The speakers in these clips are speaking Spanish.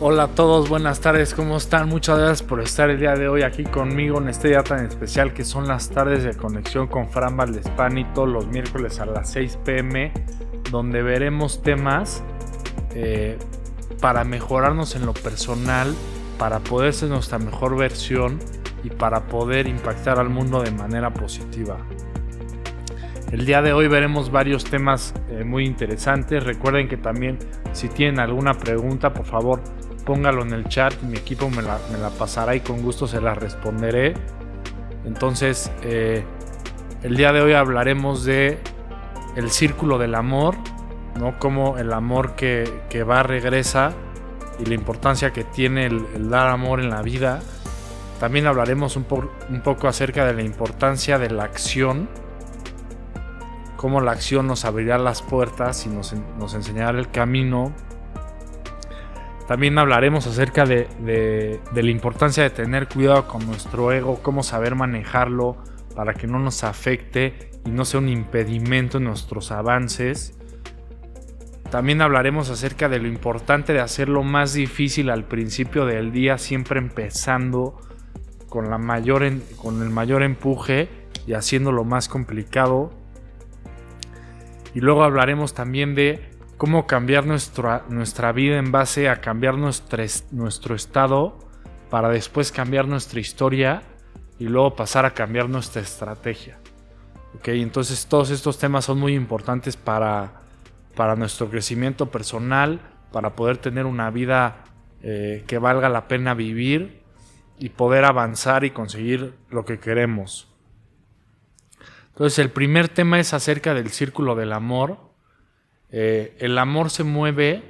Hola a todos, buenas tardes, ¿cómo están? Muchas gracias por estar el día de hoy aquí conmigo en este día tan especial que son las tardes de conexión con Fran Valdespani todos los miércoles a las 6 p.m. donde veremos temas para mejorarnos en lo personal, para poder ser nuestra mejor versión y para poder impactar al mundo de manera positiva. El día de hoy veremos varios temas muy interesantes. Recuerden que también si tienen alguna pregunta, por favor póngalo en el chat y mi equipo me la pasará y con gusto se la responderé. Entonces el día de hoy hablaremos de el círculo del amor, ¿no? Como el amor que va regresa y la importancia que tiene el dar amor en la vida. También hablaremos un poco acerca de la importancia de la acción, cómo la acción nos abrirá las puertas y nos enseñará el camino. También hablaremos acerca de la importancia de tener cuidado con nuestro ego, cómo saber manejarlo para que no nos afecte y no sea un impedimento en nuestros avances. También hablaremos acerca de lo importante de hacer lo más difícil al principio del día, siempre empezando con el mayor empuje y haciendo lo más complicado. Y luego hablaremos también de cómo cambiar nuestra vida en base a cambiar nuestro estado para después cambiar nuestra historia y luego pasar a cambiar nuestra estrategia. ¿Okay? Entonces todos estos temas son muy importantes para nuestro crecimiento personal, para poder tener una vida que valga la pena vivir y poder avanzar y conseguir lo que queremos. Entonces el primer tema es acerca del círculo del amor. El amor se mueve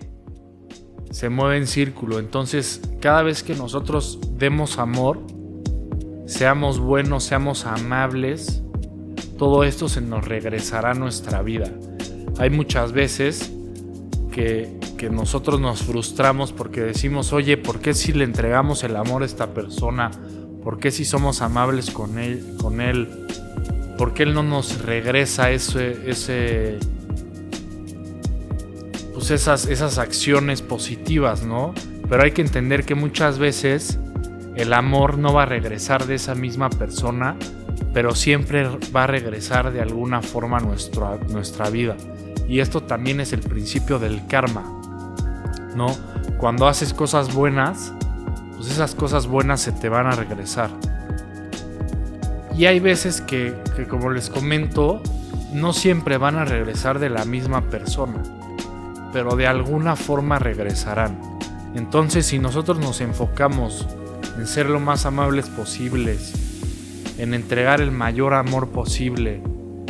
en círculo. Entonces cada vez que nosotros demos amor, seamos buenos, seamos amables, todo esto se nos regresará a nuestra vida. Hay muchas veces que nosotros nos frustramos porque decimos, oye, ¿por qué si le entregamos el amor a esta persona? ¿Por qué si somos amables con él? ¿Por qué él no nos regresa esas acciones positivas, ¿no? Pero hay que entender que muchas veces el amor no va a regresar de esa misma persona, pero siempre va a regresar de alguna forma a nuestra vida. Y esto también es el principio del karma, ¿no? Cuando haces cosas buenas, pues esas cosas buenas se te van a regresar. Y hay veces que como les comento, no siempre van a regresar de la misma persona, pero de alguna forma regresarán. Entonces, si nosotros nos enfocamos en ser lo más amables posibles, en entregar el mayor amor posible,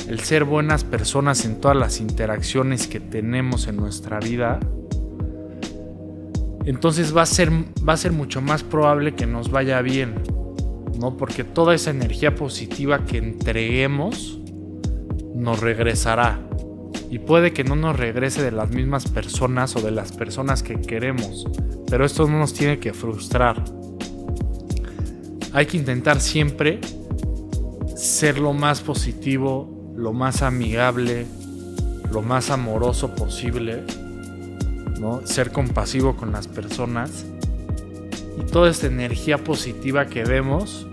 el ser buenas personas en todas las interacciones que tenemos en nuestra vida, entonces va a ser mucho más probable que nos vaya bien, ¿no? Porque toda esa energía positiva que entreguemos nos regresará. Y puede que no nos regrese de las mismas personas o de las personas que queremos, pero esto no nos tiene que frustrar. Hay que intentar siempre ser lo más positivo, lo más amigable, lo más amoroso posible, ¿no? Ser compasivo con las personas. Y toda esta energía positiva que demos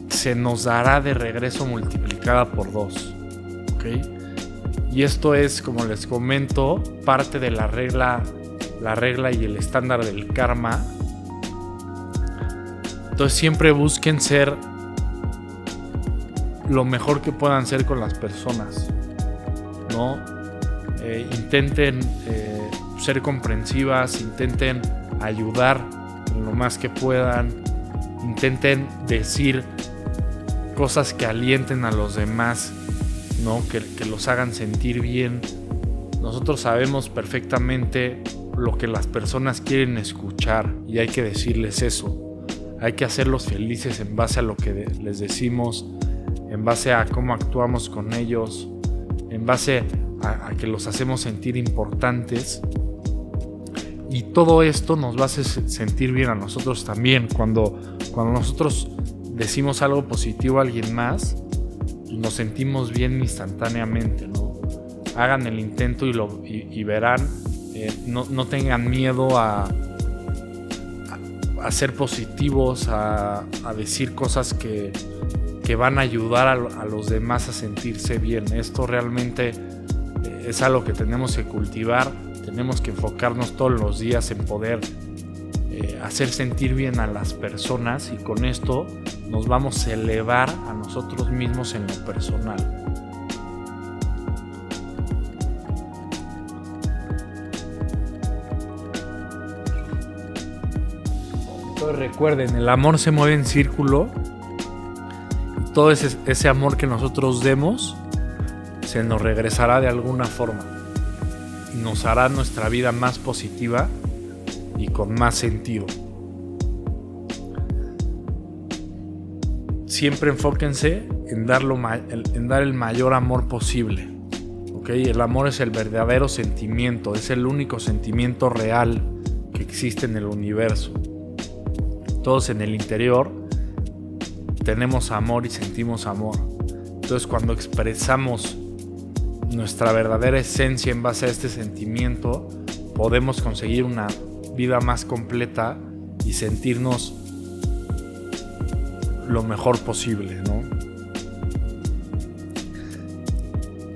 se nos dará de regreso multiplicada por 2. ¿Ok? Y esto es, como les comento, parte de la regla y el estándar del karma. Entonces siempre busquen ser lo mejor que puedan ser con las personas, ¿no? Intenten ser comprensivas, intenten ayudar en lo más que puedan, intenten decir cosas que alienten a los demás, ¿no? Que los hagan sentir bien. Nosotros sabemos perfectamente lo que las personas quieren escuchar y hay que decirles eso. Hay que hacerlos felices en base a lo que les decimos, en base a cómo actuamos con ellos, en base a que los hacemos sentir importantes. Y todo esto nos va a hacer sentir bien a nosotros también. Cuando nosotros decimos algo positivo a alguien más, nos sentimos bien instantáneamente, ¿no? Hagan el intento y verán. No tengan miedo a a ser positivos, a decir cosas que van a ayudar a los demás a sentirse bien. Esto realmente es algo que tenemos que cultivar. Tenemos que enfocarnos todos los días en poder hacer sentir bien a las personas, y con esto nos vamos a elevar a nosotros mismos en lo personal. Entonces recuerden, el amor se mueve en círculo, y todo ese amor que nosotros demos se nos regresará de alguna forma y nos hará nuestra vida más positiva y con más sentido. Siempre enfóquense en dar el mayor amor posible. ¿Okay? El amor es el verdadero sentimiento, es el único sentimiento real que existe en el universo. Todos en el interior tenemos amor y sentimos amor. Entonces, cuando expresamos nuestra verdadera esencia en base a este sentimiento, podemos conseguir una vida más completa y sentirnos lo mejor posible, ¿no?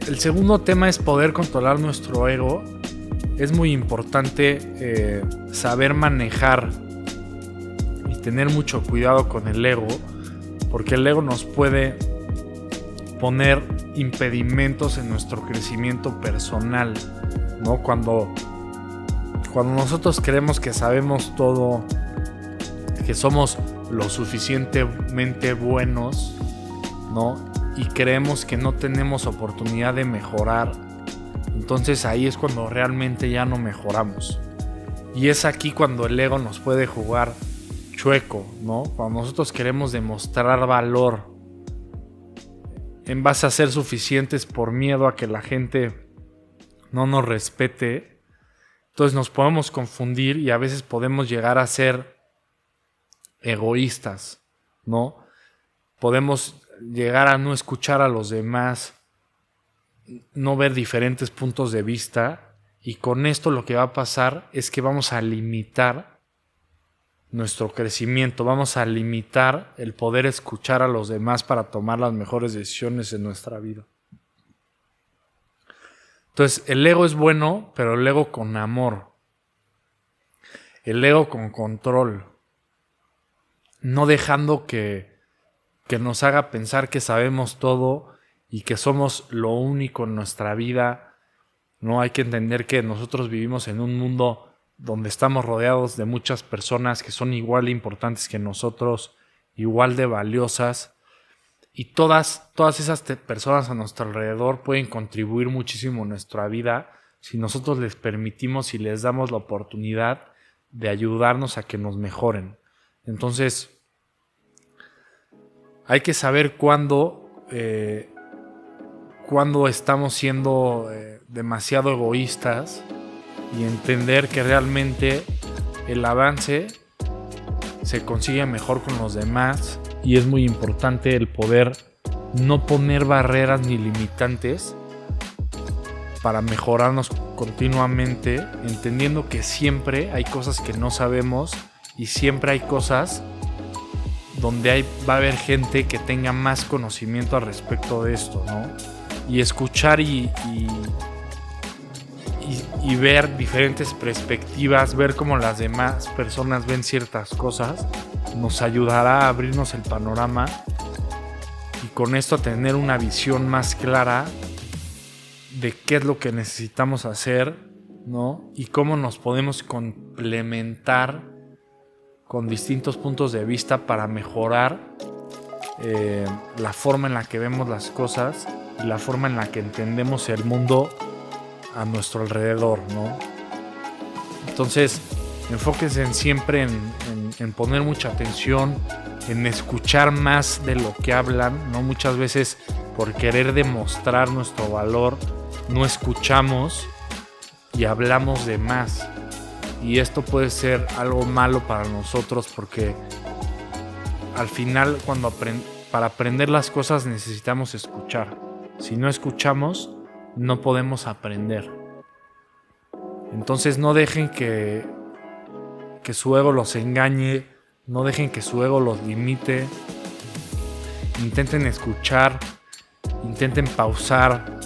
El segundo tema es poder controlar nuestro ego. Es muy importante saber manejar y tener mucho cuidado con el ego, porque el ego nos puede poner impedimentos en nuestro crecimiento personal, ¿no? Cuando nosotros creemos que sabemos todo, que somos lo suficientemente buenos, ¿no? Y creemos que no tenemos oportunidad de mejorar, entonces ahí es cuando realmente ya no mejoramos. Y es aquí cuando el ego nos puede jugar chueco, ¿no? Cuando nosotros queremos demostrar valor en base a ser suficientes por miedo a que la gente no nos respete, entonces nos podemos confundir y a veces podemos llegar a ser egoístas, ¿no? Podemos llegar a no escuchar a los demás, no ver diferentes puntos de vista, y con esto lo que va a pasar es que vamos a limitar nuestro crecimiento, vamos a limitar el poder escuchar a los demás para tomar las mejores decisiones en nuestra vida. Entonces, el ego es bueno, pero el ego con amor, el ego con control, no dejando que nos haga pensar que sabemos todo y que somos lo único en nuestra vida. No hay que entender que nosotros vivimos en un mundo donde estamos rodeados de muchas personas que son igual de importantes que nosotros, igual de valiosas, y todas esas personas a nuestro alrededor pueden contribuir muchísimo a nuestra vida si nosotros les permitimos y les damos la oportunidad de ayudarnos a que nos mejoren. Entonces, hay que saber cuándo estamos siendo demasiado egoístas y entender que realmente el avance se consigue mejor con los demás, y es muy importante el poder no poner barreras ni limitantes para mejorarnos continuamente, entendiendo que siempre hay cosas que no sabemos y siempre hay cosas donde va a haber gente que tenga más conocimiento al respecto de esto, ¿no? Y escuchar y ver diferentes perspectivas, ver cómo las demás personas ven ciertas cosas, nos ayudará a abrirnos el panorama y con esto tener una visión más clara de qué es lo que necesitamos hacer, ¿no? Y cómo nos podemos complementar con distintos puntos de vista para mejorar la forma en la que vemos las cosas y la forma en la que entendemos el mundo a nuestro alrededor, ¿no? Entonces, enfóquense siempre en poner mucha atención, en escuchar más de lo que hablan, ¿no? Muchas veces por querer demostrar nuestro valor no escuchamos y hablamos de más, y esto puede ser algo malo para nosotros, porque al final para aprender las cosas necesitamos escuchar. Si no escuchamos, no podemos aprender. Entonces no dejen que su ego los engañe No dejen que su ego los limite. Intenten escuchar, intenten pausar,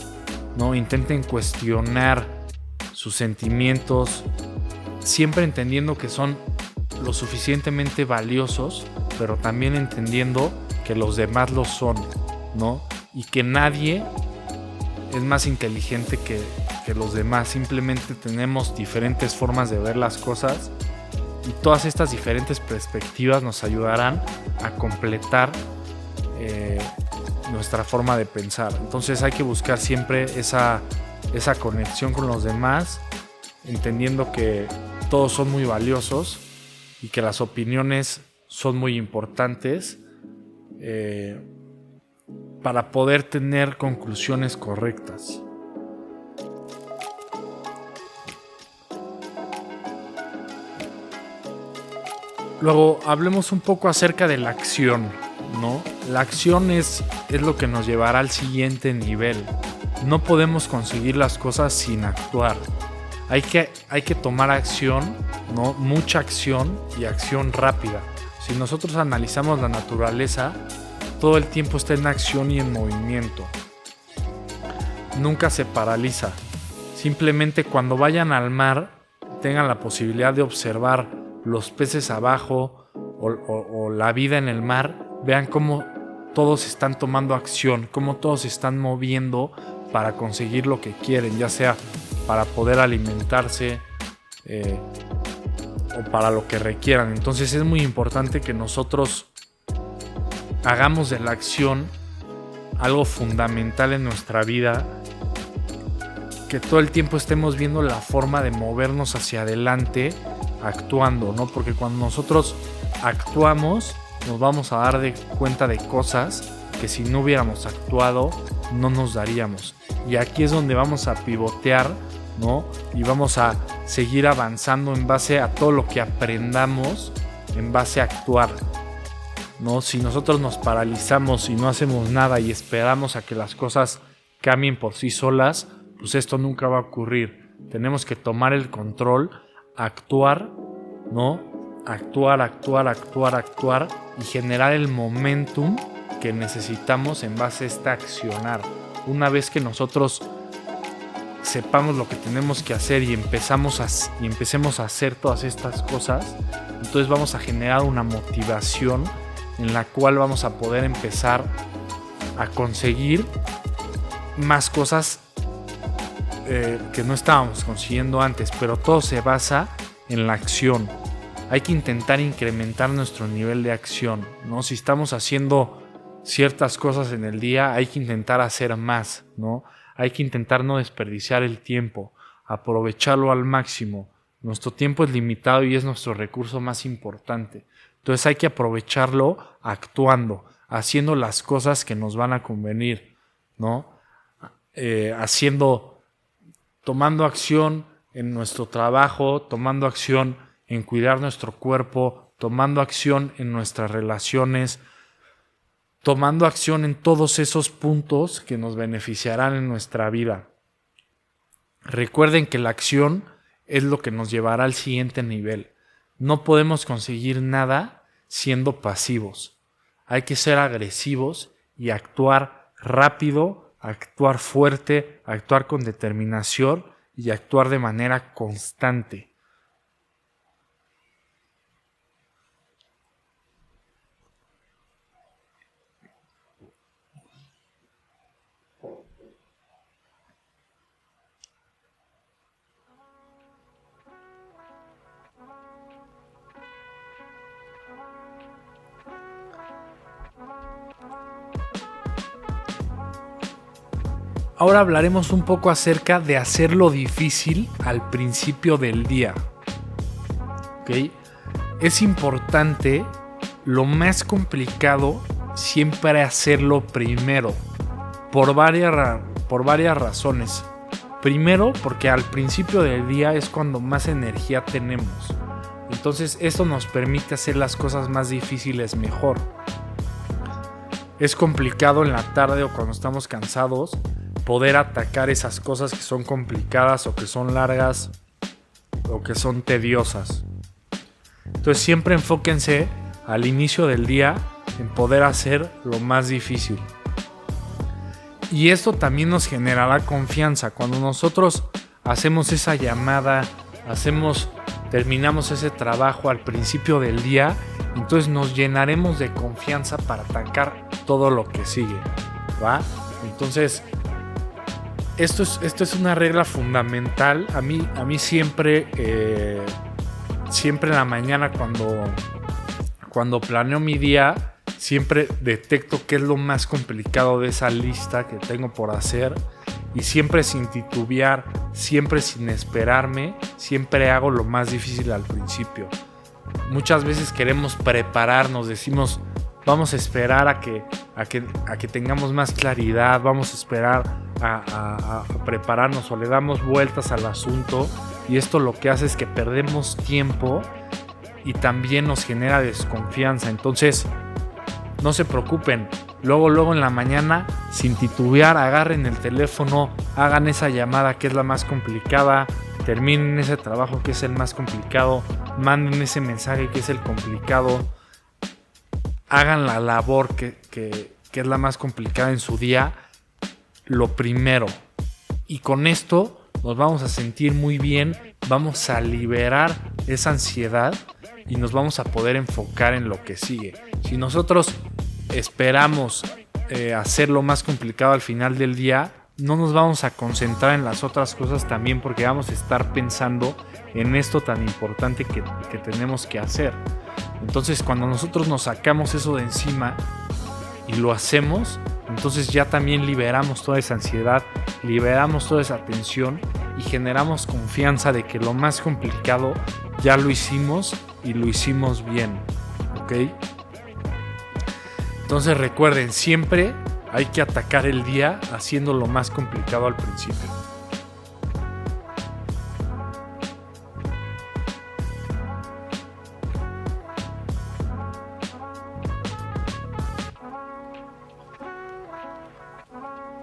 ¿no? Intenten cuestionar sus sentimientos, siempre entendiendo que son lo suficientemente valiosos, pero también entendiendo que los demás lo son, ¿no? Y que nadie es más inteligente que los demás. Simplemente tenemos diferentes formas de ver las cosas y todas estas diferentes perspectivas nos ayudarán a completar nuestra forma de pensar. Entonces hay que buscar siempre esa conexión con los demás, entendiendo que todos son muy valiosos y que las opiniones son muy importantes para poder tener conclusiones correctas. Luego hablemos un poco acerca de la acción, ¿no? La acción es lo que nos llevará al siguiente nivel. No podemos conseguir las cosas sin actuar. Hay que tomar acción, ¿no? Mucha acción y acción rápida. Si nosotros analizamos la naturaleza, todo el tiempo está en acción y en movimiento. Nunca se paraliza. Simplemente cuando vayan al mar, tengan la posibilidad de observar los peces abajo o la vida en el mar, vean cómo todos están tomando acción, cómo todos se están moviendo para conseguir lo que quieren, ya sea para poder alimentarse o para lo que requieran. Entonces es muy importante que nosotros hagamos de la acción algo fundamental en nuestra vida, que todo el tiempo estemos viendo la forma de movernos hacia adelante actuando, ¿no? Porque cuando nosotros actuamos nos vamos a dar cuenta de cosas que si no hubiéramos actuado no nos daríamos. Y aquí es donde vamos a pivotear, ¿no? Y vamos a seguir avanzando en base a todo lo que aprendamos, en base a actuar, ¿no? Si nosotros nos paralizamos y no hacemos nada y esperamos a que las cosas cambien por sí solas, pues esto nunca va a ocurrir. Tenemos que tomar el control, actuar, ¿no? Actuar y generar el momentum que necesitamos en base a este accionar. Una vez que nosotros sepamos lo que tenemos que hacer y empecemos a hacer todas estas cosas, entonces vamos a generar una motivación en la cual vamos a poder empezar a conseguir más cosas que no estábamos consiguiendo antes, pero todo se basa en la acción. Hay que intentar incrementar nuestro nivel de acción, ¿no? Si estamos haciendo ciertas cosas en el día, hay que intentar hacer más, ¿no? Hay que intentar no desperdiciar el tiempo, aprovecharlo al máximo. Nuestro tiempo es limitado y es nuestro recurso más importante. Entonces hay que aprovecharlo actuando, haciendo las cosas que nos van a convenir, ¿no? Tomando acción en nuestro trabajo, tomando acción en cuidar nuestro cuerpo, tomando acción en nuestras relaciones, tomando acción en todos esos puntos que nos beneficiarán en nuestra vida. Recuerden que la acción es lo que nos llevará al siguiente nivel. No podemos conseguir nada siendo pasivos. Hay que ser agresivos y actuar rápido, actuar fuerte, actuar con determinación y actuar de manera constante. Ahora hablaremos un poco acerca de hacerlo difícil al principio del día. ¿Ok? Es importante, lo más complicado, siempre hacerlo primero, por varias razones. Primero, porque al principio del día es cuando más energía tenemos. Entonces, esto nos permite hacer las cosas más difíciles mejor. Es complicado en la tarde o cuando estamos cansados poder atacar esas cosas que son complicadas o que son largas o que son tediosas. Entonces siempre enfóquense al inicio del día en poder hacer lo más difícil. Y esto también nos generará confianza. Cuando nosotros hacemos esa llamada, terminamos ese trabajo al principio del día, entonces nos llenaremos de confianza para atacar todo lo que sigue, ¿va? Entonces, esto es una regla fundamental. A mí siempre en la mañana cuando planeo mi día, siempre detecto qué es lo más complicado de esa lista que tengo por hacer, y siempre sin titubear, siempre sin esperarme, siempre hago lo más difícil al principio. Muchas veces queremos prepararnos, decimos vamos a esperar a que tengamos más claridad, vamos a esperar a prepararnos, o le damos vueltas al asunto, y esto lo que hace es que perdemos tiempo y también nos genera desconfianza. Entonces, no se preocupen, luego en la mañana, sin titubear, agarren el teléfono, hagan esa llamada que es la más complicada, terminen ese trabajo que es el más complicado, manden ese mensaje que es el complicado, hagan la labor que es la más complicada en su día, lo primero. Y con esto nos vamos a sentir muy bien, vamos a liberar esa ansiedad y nos vamos a poder enfocar en lo que sigue. Si nosotros esperamos hacer lo más complicado al final del día, no nos vamos a concentrar en las otras cosas también, porque vamos a estar pensando en esto tan importante que tenemos que hacer. Entonces, cuando nosotros nos sacamos eso de encima y lo hacemos, entonces ya también liberamos toda esa ansiedad, liberamos toda esa tensión y generamos confianza de que lo más complicado ya lo hicimos y lo hicimos bien, ¿ok? Entonces recuerden, siempre hay que atacar el día haciendo lo más complicado al principio.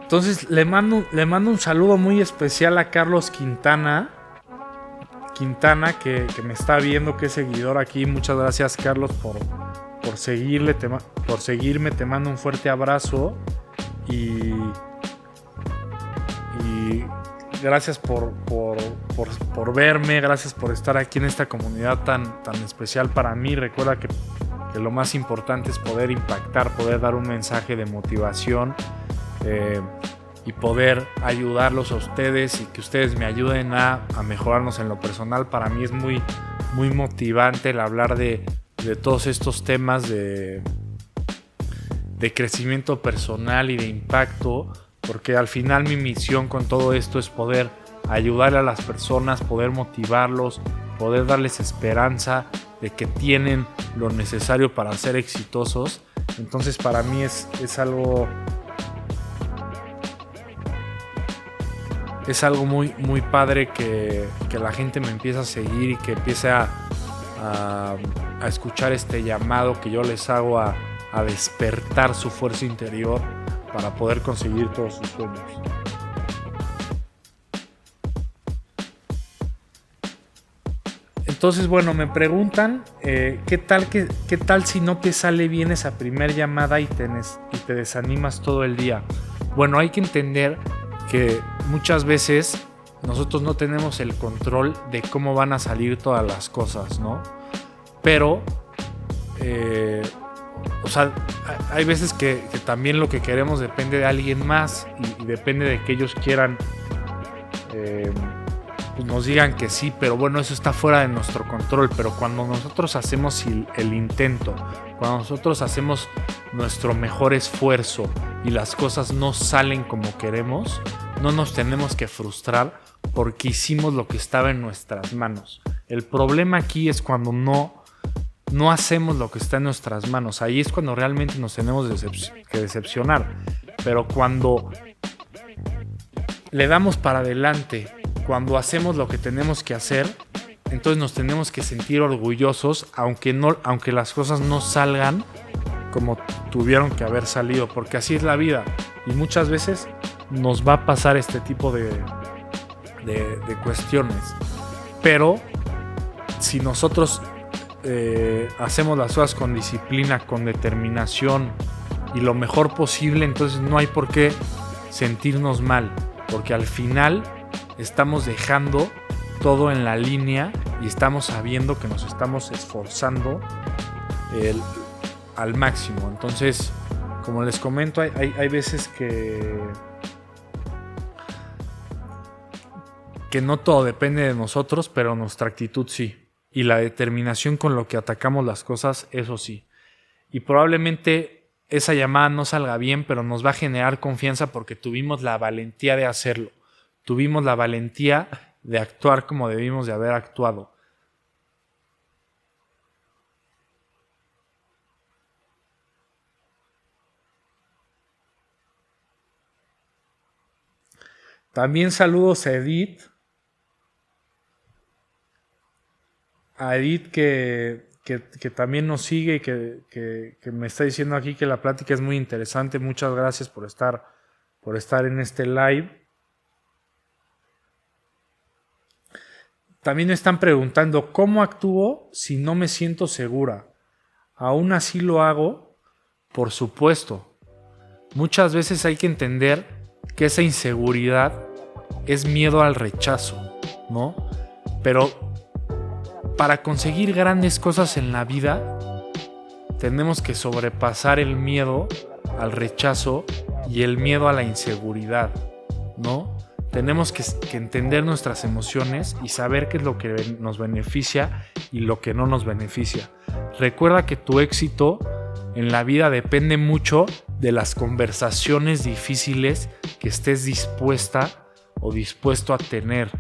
Entonces le mando un saludo muy especial a Carlos Quintana, que me está viendo, que es seguidor aquí. Muchas gracias, Carlos, por seguirme. Te mando un fuerte abrazo y gracias por verme, gracias por estar aquí en esta comunidad tan especial para mí. Recuerda que lo más importante es poder impactar, poder dar un mensaje de motivación, y poder ayudarlos a ustedes, y que ustedes me ayuden a mejorarnos en lo personal. Para mí es muy, muy motivante el hablar de todos estos temas de crecimiento personal y de impacto, porque al final mi misión con todo esto es poder ayudar a las personas, poder motivarlos, poder darles esperanza de que tienen lo necesario para ser exitosos. Entonces para mí es algo muy, muy padre que la gente me empiece a seguir y que empiece a escuchar este llamado que yo les hago a despertar su fuerza interior para poder conseguir todos sus sueños. Entonces, bueno, me preguntan ¿qué tal si no te sale bien esa primer llamada y te desanimas todo el día? Bueno, hay que entender que muchas veces nosotros no tenemos el control de cómo van a salir todas las cosas, ¿no? Pero, hay veces que también lo que queremos depende de alguien más y depende de que ellos quieran, pues nos digan que sí, pero bueno, eso está fuera de nuestro control. Pero cuando nosotros hacemos el intento, cuando nosotros hacemos nuestro mejor esfuerzo y las cosas no salen como queremos, no nos tenemos que frustrar porque hicimos lo que estaba en nuestras manos. El problema aquí es cuando no hacemos lo que está en nuestras manos. Ahí es cuando realmente nos tenemos que decepcionar. Pero cuando le damos para adelante, cuando hacemos lo que tenemos que hacer, entonces nos tenemos que sentir orgullosos, aunque las cosas no salgan como tuvieron que haber salido, porque así es la vida y muchas veces nos va a pasar este tipo de cuestiones. Pero si nosotros hacemos las cosas con disciplina, con determinación y lo mejor posible, entonces no hay por qué sentirnos mal, porque al final estamos dejando todo en la línea y estamos sabiendo que nos estamos esforzando al máximo. Entonces, como les comento, hay veces que no todo depende de nosotros, pero nuestra actitud sí. Y la determinación con lo que atacamos las cosas, eso sí. Y probablemente esa llamada no salga bien, pero nos va a generar confianza porque tuvimos la valentía de hacerlo. Tuvimos la valentía de actuar como debimos de haber actuado. También saludos a Edith. A Edith que también nos sigue y que me está diciendo aquí que la plática es muy interesante. Muchas gracias por estar en este live. También me están preguntando, ¿cómo actúo si no me siento segura? ¿Aún así lo hago? Por supuesto. Muchas veces hay que entender que esa inseguridad es miedo al rechazo, ¿no? Pero para conseguir grandes cosas en la vida, tenemos que sobrepasar el miedo al rechazo y el miedo a la inseguridad, ¿no? Tenemos que entender nuestras emociones y saber qué es lo que nos beneficia y lo que no nos beneficia. Recuerda que tu éxito en la vida depende mucho de las conversaciones difíciles que estés dispuesta o dispuesto a tener.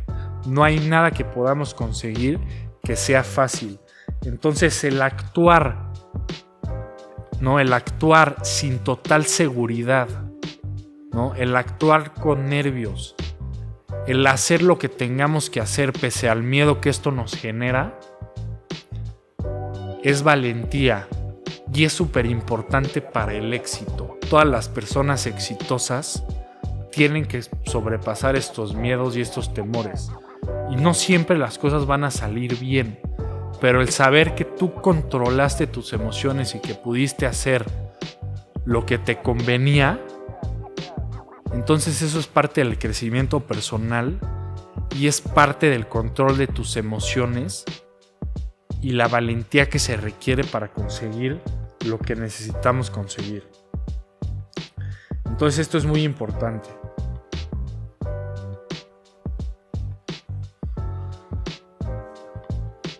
No hay nada que podamos conseguir que sea fácil. Entonces el actuar, ¿no? El actuar sin total seguridad, ¿no? El actuar con nervios, el hacer lo que tengamos que hacer pese al miedo que esto nos genera, es valentía y es súper importante para el éxito. Todas las personas exitosas tienen que sobrepasar estos miedos y estos temores. Y no siempre las cosas van a salir bien, pero el saber que tú controlaste tus emociones y que pudiste hacer lo que te convenía, entonces eso es parte del crecimiento personal y es parte del control de tus emociones y la valentía que se requiere para conseguir lo que necesitamos conseguir. Entonces esto es muy importante.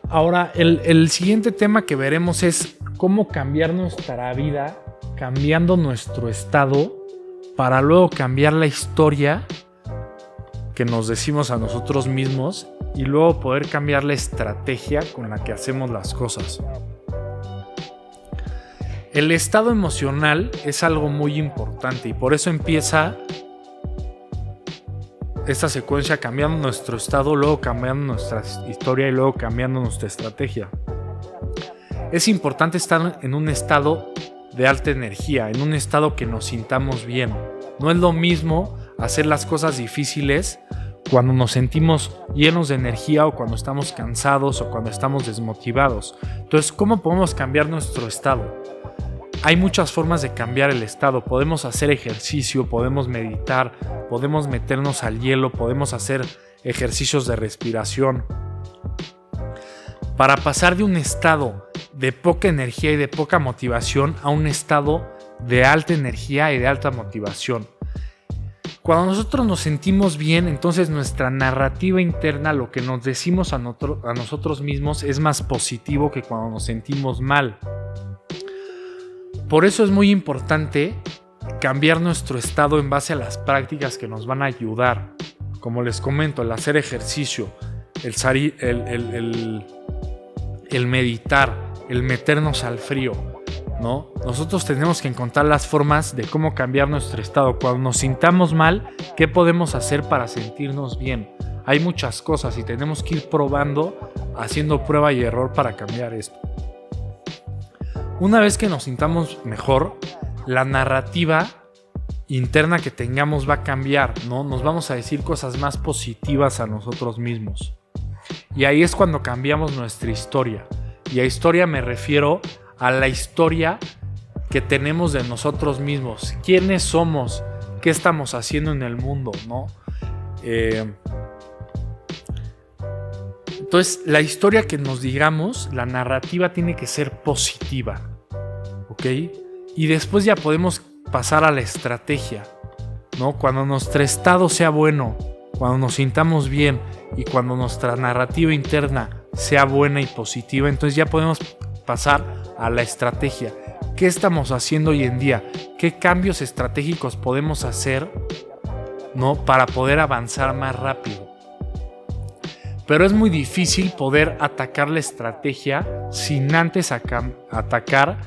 Ahora, el siguiente tema que veremos es cómo cambiar nuestra vida, cambiando nuestro estado, para luego cambiar la historia que nos decimos a nosotros mismos y luego poder cambiar la estrategia con la que hacemos las cosas. El estado emocional es algo muy importante y por eso empieza esta secuencia cambiando nuestro estado, luego cambiando nuestra historia y luego cambiando nuestra estrategia. Es importante estar en un estado de alta energía, en un estado que nos sintamos bien. No es lo mismo hacer las cosas difíciles cuando nos sentimos llenos de energía o cuando estamos cansados o cuando estamos desmotivados. Entonces, ¿cómo podemos cambiar nuestro estado? Hay muchas formas de cambiar el estado. Podemos hacer ejercicio, podemos meditar, podemos meternos al hielo, podemos hacer ejercicios de respiración. Para pasar de un estado de poca energía y de poca motivación a un estado de alta energía y de alta motivación. Cuando nosotros nos sentimos bien, entonces nuestra narrativa interna, lo que nos decimos a nosotros mismos, es más positivo que cuando nos sentimos mal. Por eso es muy importante cambiar nuestro estado en base a las prácticas que nos van a ayudar. Como les comento, el hacer ejercicio, el meditar, el meternos al frío, ¿no? Nosotros tenemos que encontrar las formas de cómo cambiar nuestro estado. Cuando nos sintamos mal, ¿qué podemos hacer para sentirnos bien? Hay muchas cosas y tenemos que ir probando, haciendo prueba y error para cambiar esto. Una vez que nos sintamos mejor, la narrativa interna que tengamos va a cambiar, ¿no? Nos vamos a decir cosas más positivas a nosotros mismos. Y ahí es cuando cambiamos nuestra historia. Y a historia me refiero a la historia que tenemos de nosotros mismos. ¿Quiénes somos? ¿Qué estamos haciendo en el mundo? ¿No? Entonces, la historia que nos digamos, la narrativa tiene que ser positiva, ¿ok? Y después ya podemos pasar a la estrategia, ¿no? Cuando nuestro estado sea bueno, cuando nos sintamos bien y cuando nuestra narrativa interna sea buena y positiva, entonces ya podemos pasar a la estrategia. ¿Qué estamos haciendo hoy en día? ¿Qué cambios estratégicos podemos hacer, ¿no? Para poder avanzar más rápido? Pero es muy difícil poder atacar la estrategia sin antes atacar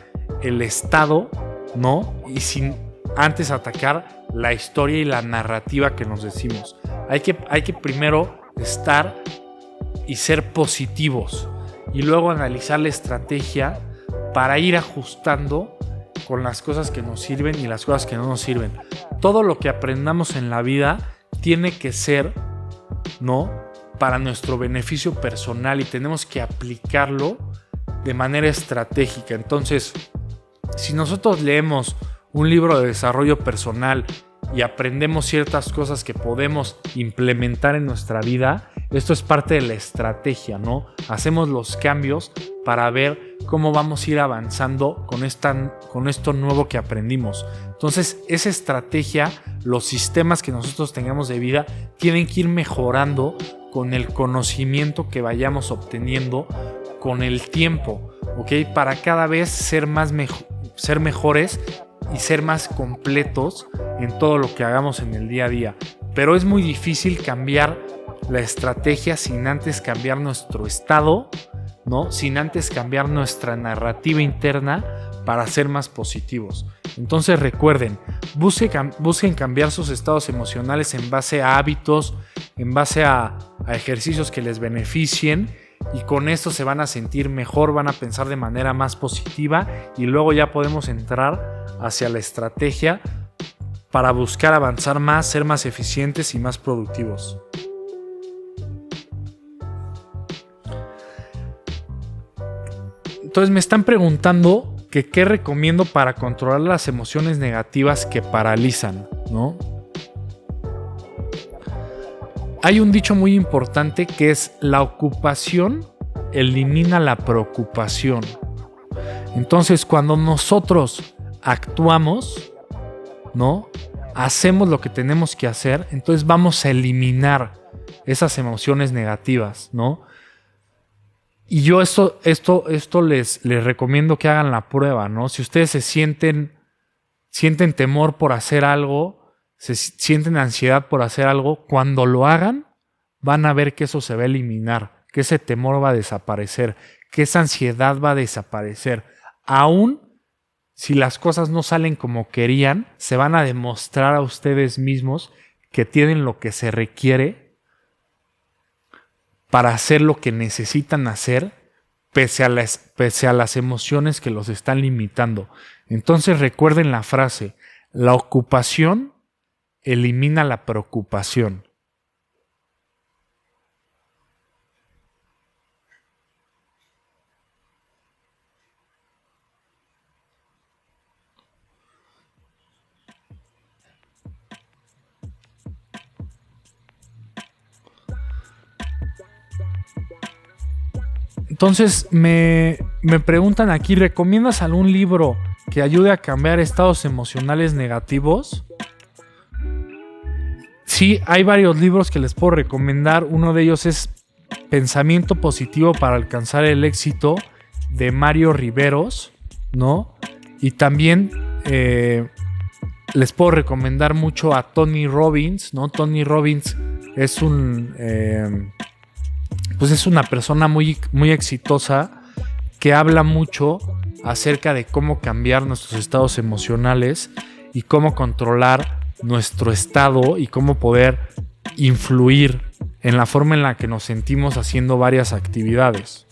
el estado, ¿no? Y sin antes atacar la historia y la narrativa que nos decimos. Hay que primero estar y ser positivos y luego analizar la estrategia para ir ajustando con las cosas que nos sirven y las cosas que no nos sirven. Todo lo que aprendamos en la vida tiene que ser, ¿no?, para nuestro beneficio personal y tenemos que aplicarlo de manera estratégica. Entonces, si nosotros leemos un libro de desarrollo personal y aprendemos ciertas cosas que podemos implementar en nuestra vida, esto es parte de la estrategia, ¿no? Hacemos los cambios para ver cómo vamos a ir avanzando con esto nuevo que aprendimos. Entonces, esa estrategia, los sistemas que nosotros tengamos de vida, tienen que ir mejorando con el conocimiento que vayamos obteniendo con el tiempo, ¿ok? Para cada vez ser mejores y ser más completos en todo lo que hagamos en el día a día. Pero es muy difícil cambiar la estrategia sin antes cambiar nuestro estado, ¿no? Sin antes cambiar nuestra narrativa interna para ser más positivos. Entonces recuerden, busquen cambiar sus estados emocionales en base a hábitos, en base a ejercicios que les beneficien, y con esto se van a sentir mejor, van a pensar de manera más positiva y luego ya podemos entrar hacia la estrategia para buscar avanzar más, ser más eficientes y más productivos. Entonces me están preguntando que qué recomiendo para controlar las emociones negativas que paralizan, ¿no? Hay un dicho muy importante que es: la ocupación elimina la preocupación. Entonces, cuando nosotros actuamos, ¿no?, hacemos lo que tenemos que hacer, entonces vamos a eliminar esas emociones negativas, ¿no? Y yo esto les recomiendo que hagan la prueba, ¿no? Si ustedes sienten temor por hacer algo, se sienten ansiedad por hacer algo, cuando lo hagan van a ver que eso se va a eliminar, que ese temor va a desaparecer, que esa ansiedad va a desaparecer. Aún si las cosas no salen como querían, se van a demostrar a ustedes mismos que tienen lo que se requiere para hacer lo que necesitan hacer, pese a las emociones que los están limitando. Entonces recuerden la frase: la ocupación elimina la preocupación. Entonces me preguntan aquí: ¿recomiendas algún libro que ayude a cambiar estados emocionales negativos? Sí, hay varios libros que les puedo recomendar. Uno de ellos es Pensamiento Positivo para Alcanzar el Éxito, de Mario Riveros, ¿no? Y también les puedo recomendar mucho a Tony Robbins, ¿no? Tony Robbins es es una persona muy, muy exitosa que habla mucho acerca de cómo cambiar nuestros estados emocionales y cómo controlar nuestro estado y cómo poder influir en la forma en la que nos sentimos haciendo varias actividades.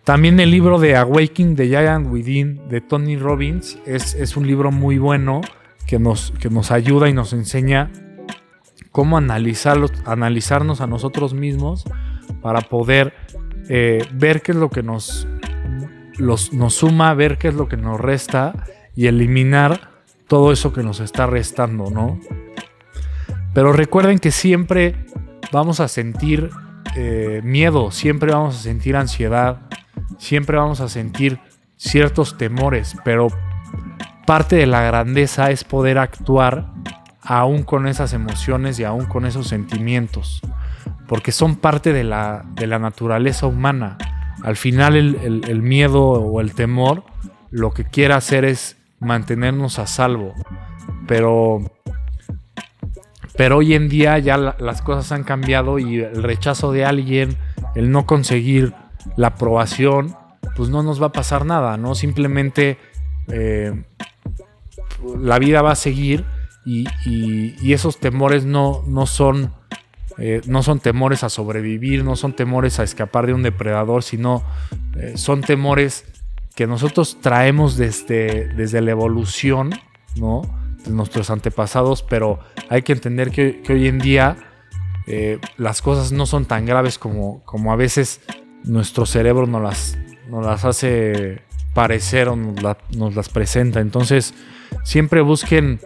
También el libro de Awakening the Giant Within de Tony Robbins es un libro muy bueno que nos ayuda y nos enseña cómo analizarnos a nosotros mismos para poder ver qué es lo que nos suma, ver qué es lo que nos resta y eliminar todo eso que nos está restando, ¿no? Pero recuerden que siempre vamos a sentir miedo, siempre vamos a sentir ansiedad, siempre vamos a sentir ciertos temores, pero parte de la grandeza es poder actuar aún con esas emociones y aún con esos sentimientos, porque son parte de la naturaleza humana. Al final el miedo o el temor lo que quiere hacer es mantenernos a salvo, pero hoy en día ya las cosas han cambiado y el rechazo de alguien, el no conseguir la aprobación, pues no nos va a pasar nada, ¿no? Simplemente la vida va a seguir y esos temores no son temores a sobrevivir, no son temores a escapar de un depredador, sino son temores que nosotros traemos desde la evolución, ¿no? De nuestros antepasados, pero hay que entender que hoy en día las cosas no son tan graves como a veces nuestro cerebro nos las hace parecer o nos las presenta. Entonces siempre busquen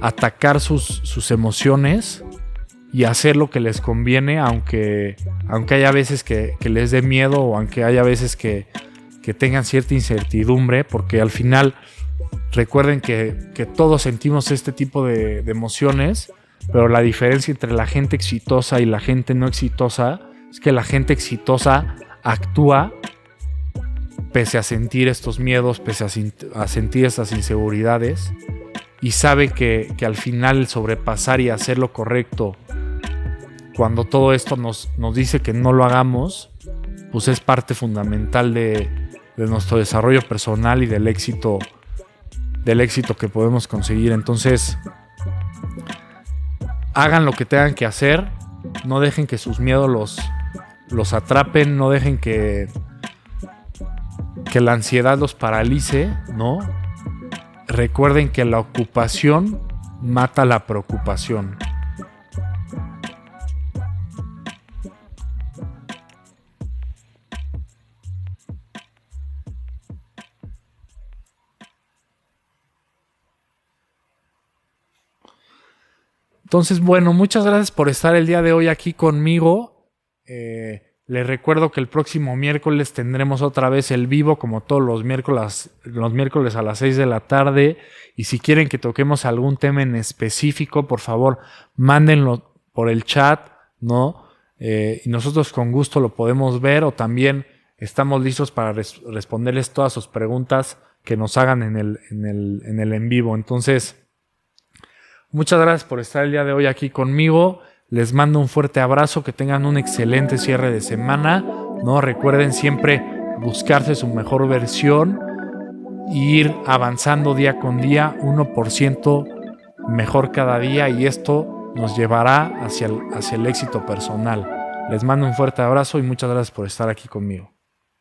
atacar sus emociones y hacer lo que les conviene, aunque haya veces que les dé miedo o aunque haya veces que tengan cierta incertidumbre, porque al final recuerden que todos sentimos este tipo de emociones, pero la diferencia entre la gente exitosa y la gente no exitosa es que la gente exitosa actúa pese a sentir estos miedos, pese a sentir estas inseguridades, y sabe que al final el sobrepasar y hacer lo correcto cuando todo esto nos dice que no lo hagamos, pues es parte fundamental de nuestro desarrollo personal y del éxito que podemos conseguir. Entonces, hagan lo que tengan que hacer, no dejen que sus miedos los atrapen, no dejen que la ansiedad los paralice, ¿no? Recuerden que la ocupación mata la preocupación. Entonces, bueno, muchas gracias por estar el día de hoy aquí conmigo. Les recuerdo que el próximo miércoles tendremos otra vez el vivo, como todos los miércoles a las 6 de la tarde. Y si quieren que toquemos algún tema en específico, por favor, mándenlo por el chat, ¿no? Y nosotros con gusto lo podemos ver, o también estamos listos para responderles todas sus preguntas que nos hagan en el en vivo. Entonces, muchas gracias por estar el día de hoy aquí conmigo. Les mando un fuerte abrazo, que tengan un excelente cierre de semana, ¿no? Recuerden siempre buscarse su mejor versión e ir avanzando día con día, 1% mejor cada día, y esto nos llevará hacia el éxito personal. Les mando un fuerte abrazo y muchas gracias por estar aquí conmigo.